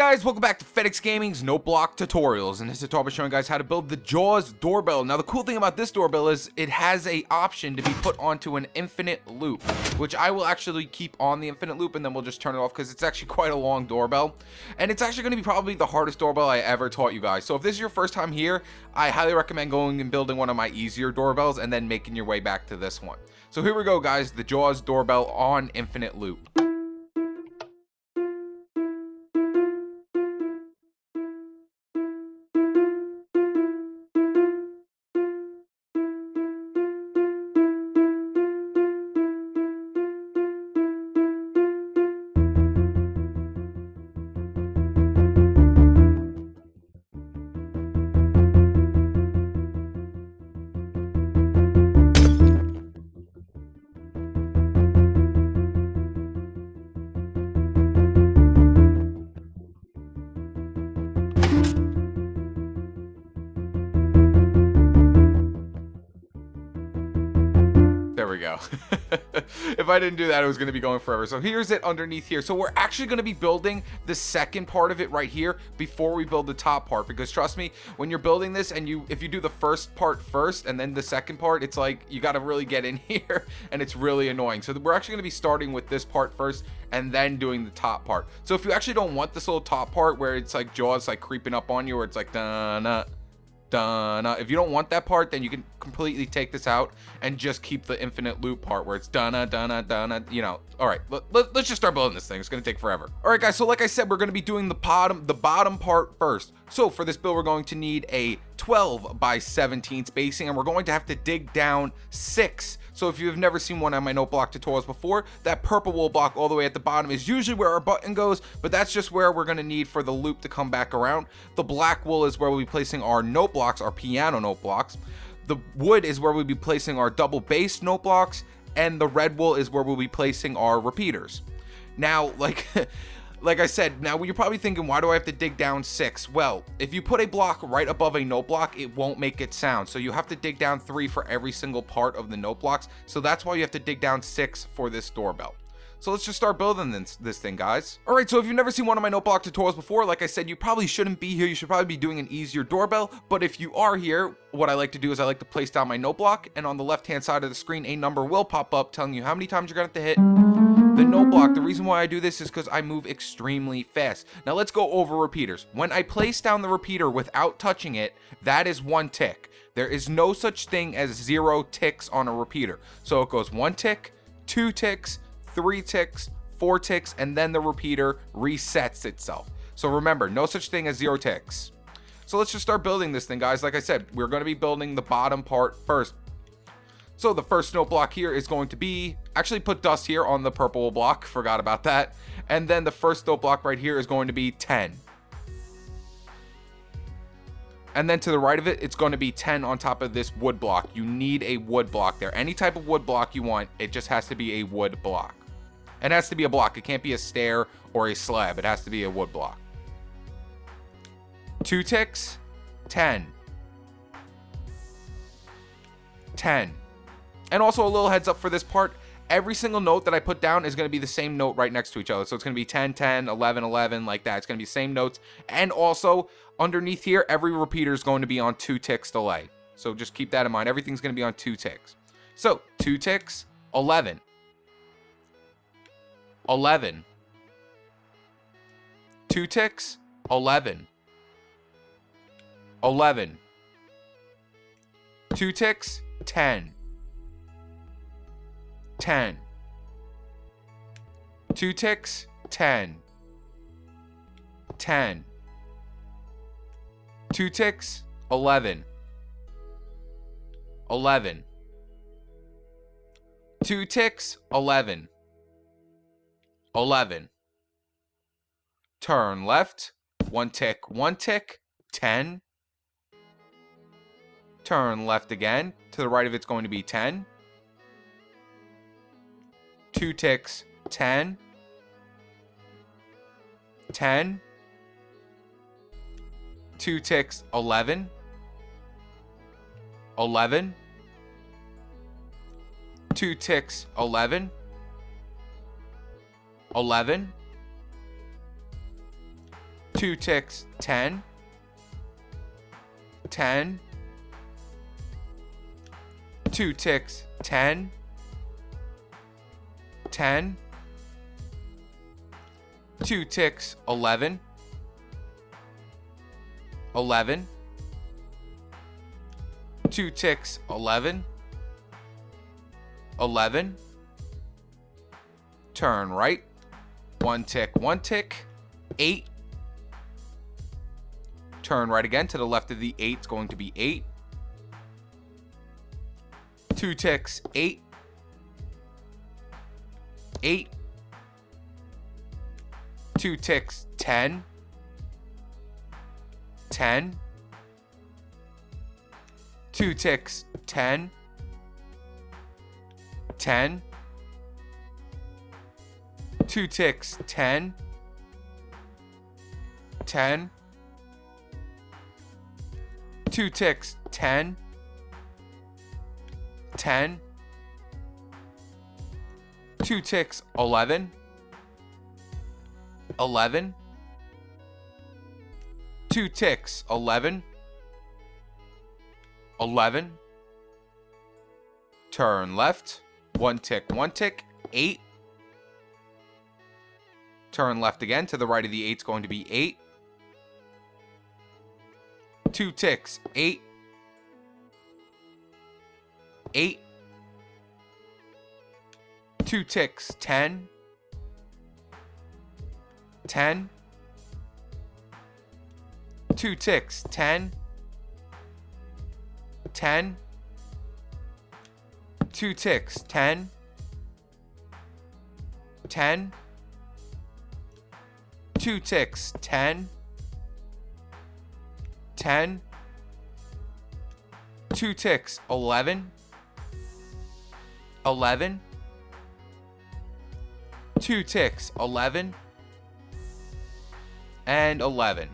Guys, welcome back to FedEx Gaming's No Block Tutorials. In this tutorial, I'll be showing you guys how to build the Jaws doorbell. Now, the cool thing about this doorbell is it has a option to be put onto an infinite loop, which I will actually keep on the infinite loop, and then we'll just turn it off because it's actually quite a long doorbell. And it's actually going to be probably the hardest doorbell I ever taught you guys. So if this is your first time here, I highly recommend going and building one of my easier doorbells and then making your way back to this one. So here we go, guys, the Jaws doorbell on infinite loop. There we go. If I didn't do that, it was going to be going forever. So here's it underneath here. So we're actually going to be building the second part of it right here before we build the top part, because trust me, when you're building this and if you do the first part first and then the second part, it's like you got to really get in here and it's really annoying. So we're actually going to be starting with this part first and then doing the top part. So if you actually don't want this little top part where it's like Jaws like creeping up on you, where it's like dun if you don't want that part, then you can completely take this out and just keep the infinite loop part where it's dun, you know. All right, let's just start building this thing. It's gonna take forever. All right, guys, so like I said, we're gonna be doing the bottom part first. So for this build, we're going to need a 12 by 17 spacing, and we're going to have to dig down 6. So if you've never seen one of my note block tutorials before, that purple wool block all the way at the bottom is usually where our button goes, but that's just where we're gonna need for the loop to come back around. The black wool is where we'll be placing our note blocks, our piano note blocks. The wood is where we'll be placing our double bass note blocks, and the red wool is where we'll be placing our repeaters. Now, like I said, now you're probably thinking, why do I have to dig down 6? Well, if you put a block right above a note block, it won't make it sound. So you have to dig down 3 for every single part of the note blocks. So that's why you have to dig down 6 for this doorbell. So let's just start building this thing, guys. All right, so if you've never seen one of my note block tutorials before, like I said, you probably shouldn't be here. You should probably be doing an easier doorbell. But if you are here, what I like to do is I like to place down my note block, and on the left-hand side of the screen, a number will pop up telling you how many times you're gonna have to hit the note block. The reason why I do this is because I move extremely fast. Now let's go over repeaters. When I place down the repeater without touching it, that is 1 tick. There is no such thing as 0 ticks on a repeater. So it goes 1 tick, 2 ticks, 3 ticks, 4 ticks, and then the repeater resets itself. So remember, no such thing as 0 ticks. So let's just start building this thing, guys. Like I said, we're going to be building the bottom part first. So the first note block here is going to be, actually put dust here on the purple block, forgot about that. And then the first note block right here is going to be 10. And then to the right of it, it's going to be 10 on top of this wood block. You need a wood block there. Any type of wood block you want, it just has to be a wood block. It has to be a block. It can't be a stair or a slab. It has to be a wood block. 2 ticks, 10. 10. And also a little heads up for this part, every single note that I put down is going to be the same note right next to each other. So it's going to be 10, 10, 11, 11, like that. It's going to be the same notes. And also underneath here, every repeater is going to be on 2 ticks delay. So just keep that in mind. Everything's going to be on 2 ticks. So 2 ticks, 11. 11. 2 ticks, 11. 11. 2 ticks, 10. 10. 2 ticks, 10. 10. 2 ticks, 11. 11. 2 ticks, 11. 11. Turn left, 1 tick, 1 tick, 10. Turn left again, to the right of it's going to be 10. 2 ticks, 10. 10. 2 ticks, 11. 11. 2 ticks, 11. 11. 2 ticks, 10, 10, 2 ticks, 10, 10, 2 ticks, 11, 11, 2 ticks, 11, 11, turn right, 1 tick, 8, turn right again to the left of the 8 is going to be 8, 2 ticks, 8, 8, 2 ticks, 10, 10, 2 ticks, 10, 10, 2 ticks, 10, 10, 2 ticks, 10, 10, 2 ticks, 11, 11, 2 ticks, 11, 11, turn left, 1 tick, 8, turn left again to the right of the 8 is going to be 8, 2 ticks, 8, 8, 2 ticks, 10, 10, 2 ticks, 10, 10, 2 ticks, 10, 10, 2 ticks, 10, 10, 2 ticks, 11, 11, 2 ticks, 11, and 11.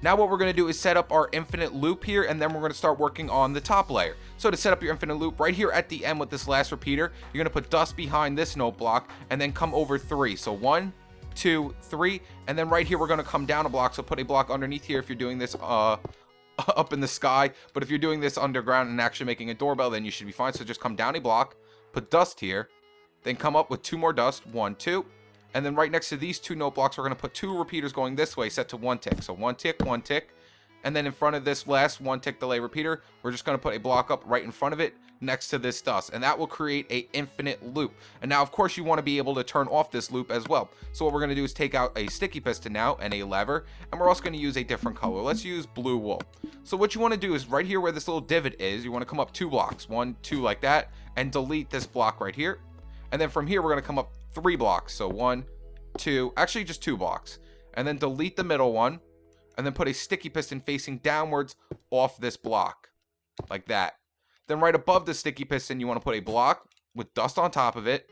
Now what we're going to do is set up our infinite loop here, and then we're going to start working on the top layer. So to set up your infinite loop, right here at the end with this last repeater, you're going to put dust behind this note block, and then come over 3. So 1, 2, 3, and then right here we're going to come down a block. So put a block underneath here if you're doing this up in the sky, but if you're doing this underground and actually making a doorbell, then you should be fine. So just come down a block, put dust here, then come up with 2 more dust, 1, 2, and then right next to these 2 note blocks, we're going to put 2 repeaters going this way, set to 1 tick. So 1 tick, 1 tick. And then in front of this last 1 tick delay repeater, we're just going to put a block up right in front of it next to this dust. And that will create a infinite loop. And now, of course, you want to be able to turn off this loop as well. So what we're going to do is take out a sticky piston now and a lever. And we're also going to use a different color. Let's use blue wool. So what you want to do is right here where this little divot is, you want to come up 2 blocks. 1, 2 like that. And delete this block right here. And then from here, we're going to come up 3 blocks. So 1, 2, actually just 2 blocks, and then delete the middle one, and then put a sticky piston facing downwards off this block like that. Then right above the sticky piston, you want to put a block with dust on top of it,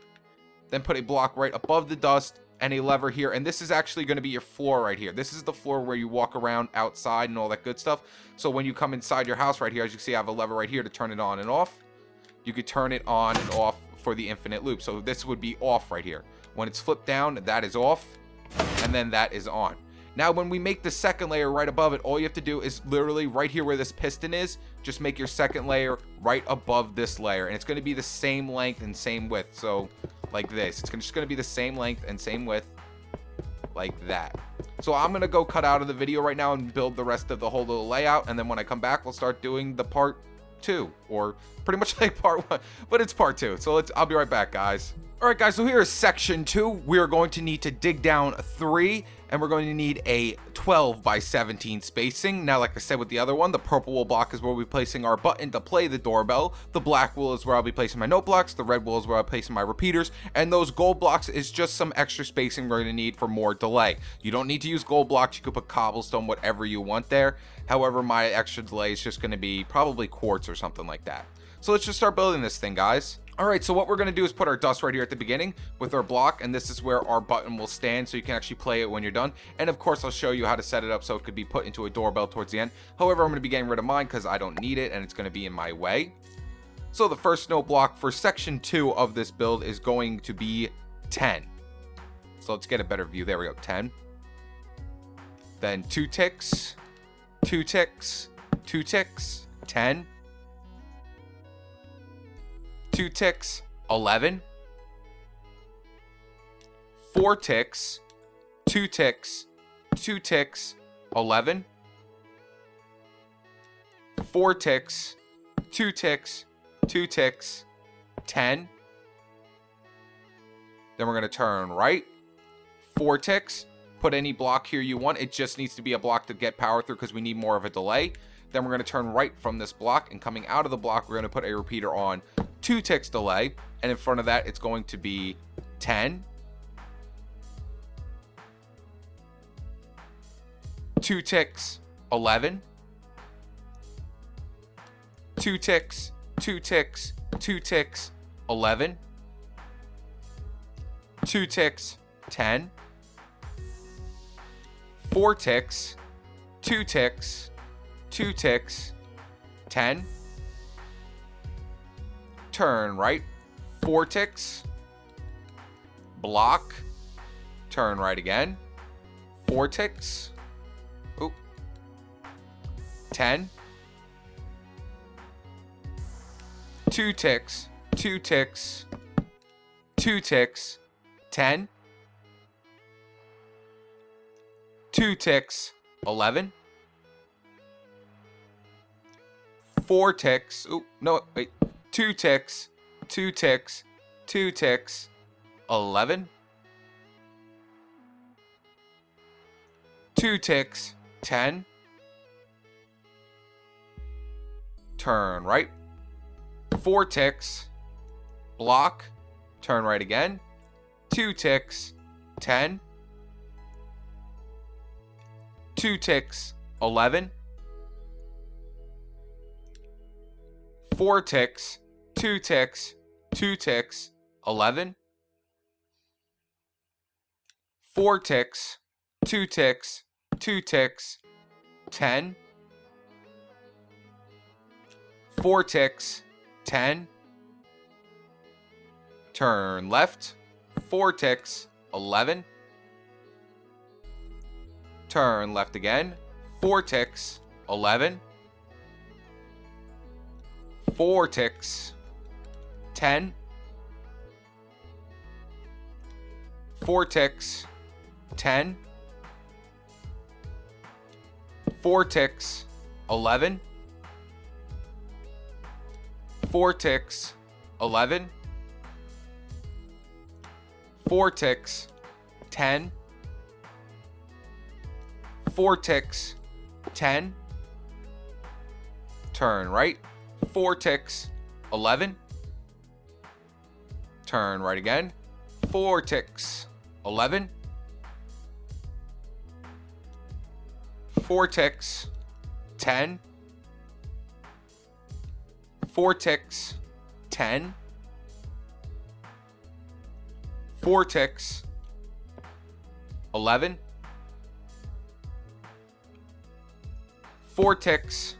then put a block right above the dust and a lever here. And this is actually going to be your floor right here. This is the floor where you walk around outside and all that good stuff. So when you come inside your house right here, as you can see, I have a lever right here to turn it on and off. You could turn it on and off for the infinite loop. So this would be off right here. When it's flipped down, that is off, and then that is on. Now, when we make the second layer right above it, all you have to do is literally right here where this piston is, just make your second layer right above this layer, and it's going to be the same length and same width. So like this, it's just going to be the same length and same width like that. So I'm going to go cut out of the video right now and build the rest of the whole little layout, and then when I come back, we'll start doing the part 2, or pretty much like part 1, but it's part 2. So I'll be right back, guys. Alright guys, so here is section 2. We are going to need to dig down 3, and we're going to need a 12 by 17 spacing. Now, like I said with the other one, the purple wool block is where we'll be placing our button to play the doorbell. The black wool is where I'll be placing my note blocks. The red wool is where I'll be placing my repeaters. And those gold blocks is just some extra spacing we're going to need for more delay. You don't need to use gold blocks. You could put cobblestone, whatever you want there. However, my extra delay is just going to be probably quartz or something like that. So let's just start building this thing, guys. Alright, so what we're going to do is put our dust right here at the beginning with our block, and this is where our button will stand so you can actually play it when you're done. And of course, I'll show you how to set it up so it could be put into a doorbell towards the end. However, I'm going to be getting rid of mine because I don't need it and it's going to be in my way. So the first note block for section 2 of this build is going to be 10. So let's get a better view. There we go, 10. then 2 ticks, 2 ticks, 2 ticks, 10, 2 ticks, 11, 4 ticks, 2 ticks, 2 ticks, 11, 4 ticks, 2 ticks, 2 ticks, 10. Then we're going to turn right, 4 ticks, put any block here you want. It just needs to be a block to get power through because we need more of a delay. Then we're going to turn right from this block, and coming out of the block, we're going to put a repeater on 2 ticks delay. And in front of that, it's going to be 10, 2 ticks, 11, 2 ticks, 2 ticks, 2 ticks, 11, 2 ticks, 10, 4 ticks, 2 ticks, 2 ticks, 10, turn right, 4 ticks, block, turn right again, 4 ticks, 10, 2 ticks, 2 ticks, 2 ticks, 10, 2 ticks, 11, 4 ticks, 2 ticks, 2 ticks, 2 ticks, 11, 2 ticks, 10, turn right, 4 ticks, block, turn right again, 2 ticks, 10, 2 ticks, 11, 4 ticks, 2 ticks, 2 ticks, 11, 4 ticks, 2 ticks, 2 ticks, 10, 4 ticks, 10, turn left, 4 ticks, 11, turn left again, 4 ticks, 11, 4 ticks, 10, 4 ticks, 10, 4 ticks, 11, 4 ticks, 11, 4 ticks, 10, 4 ticks, 10, turn right, 4 ticks, 11, turn right again, 4 ticks, 11, 4 ticks, 10, 4 ticks, 10, 4 ticks, 11, 4 ticks,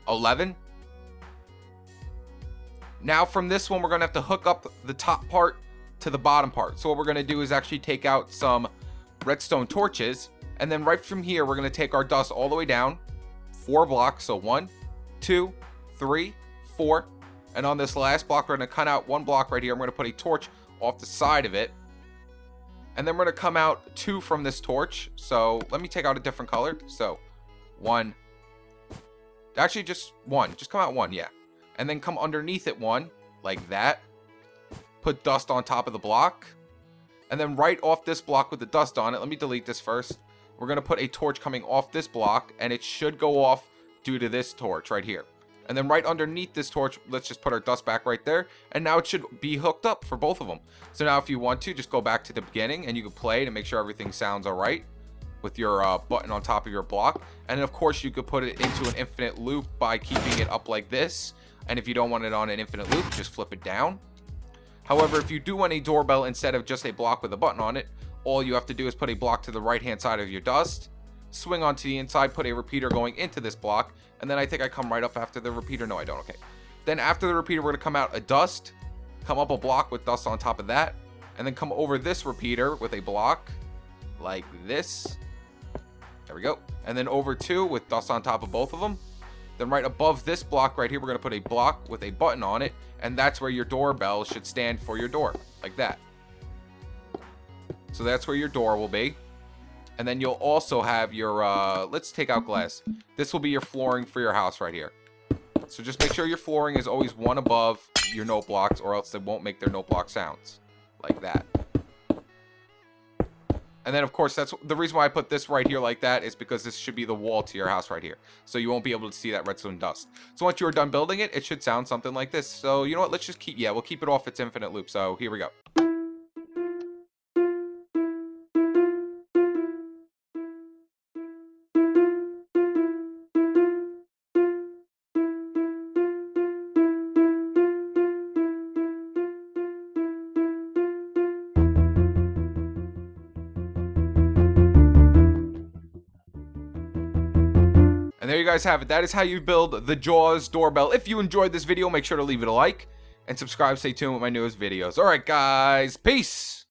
11. Now from this one, we're going to have to hook up the top part to the bottom part. So what we're going to do is actually take out some redstone torches. And then right from here, we're going to take our dust all the way down 4 blocks. So 1, 2, 3, 4. And on this last block, we're going to cut out 1 block right here. I'm going to put a torch off the side of it. And then we're going to come out 2 from this torch. So let me take out a different color. So 1, actually just 1, just come out 1. Yeah. And then come underneath it 1 like that. Put dust on top of the block. And then right off this block with the dust on it, let me delete this first. We're going to put a torch coming off this block, and it should go off due to this torch right here. And then right underneath this torch, let's just put our dust back right there. And now it should be hooked up for both of them. So now if you want to, just go back to the beginning and you can play to make sure everything sounds all right with your button on top of your block. And then of course you could put it into an infinite loop by keeping it up like this. And if you don't want it on an infinite loop, just flip it down. However, if you do want a doorbell instead of just a block with a button on it, all you have to do is put a block to the right hand side of your dust, swing onto the inside, put a repeater going into this block, and then I think I come right up after the repeater. No, I don't. Okay. Then after the repeater, we're going to come out a dust, come up a block with dust on top of that, and then come over this repeater with a block like this. There we go. And then over 2 with dust on top of both of them. Then right above this block right here, we're going to put a block with a button on it. And that's where your doorbell should stand for your door, like that. So that's where your door will be. And then you'll also have your, let's take out glass. This will be your flooring for your house right here. So just make sure your flooring is always one above your note blocks, or else they won't make their note block sounds, like that. And then, of course, that's the reason why I put this right here like that, is because this should be the wall to your house right here. So you won't be able to see that redstone dust. So once you're done building it, it should sound something like this. So you know what? Let's just keep, we'll keep it off its infinite loop. So here we go. And there you guys have it. That is how you build the Jaws doorbell. If you enjoyed this video, make sure to leave it a like and subscribe. Stay tuned with my newest videos. All right, guys. Peace.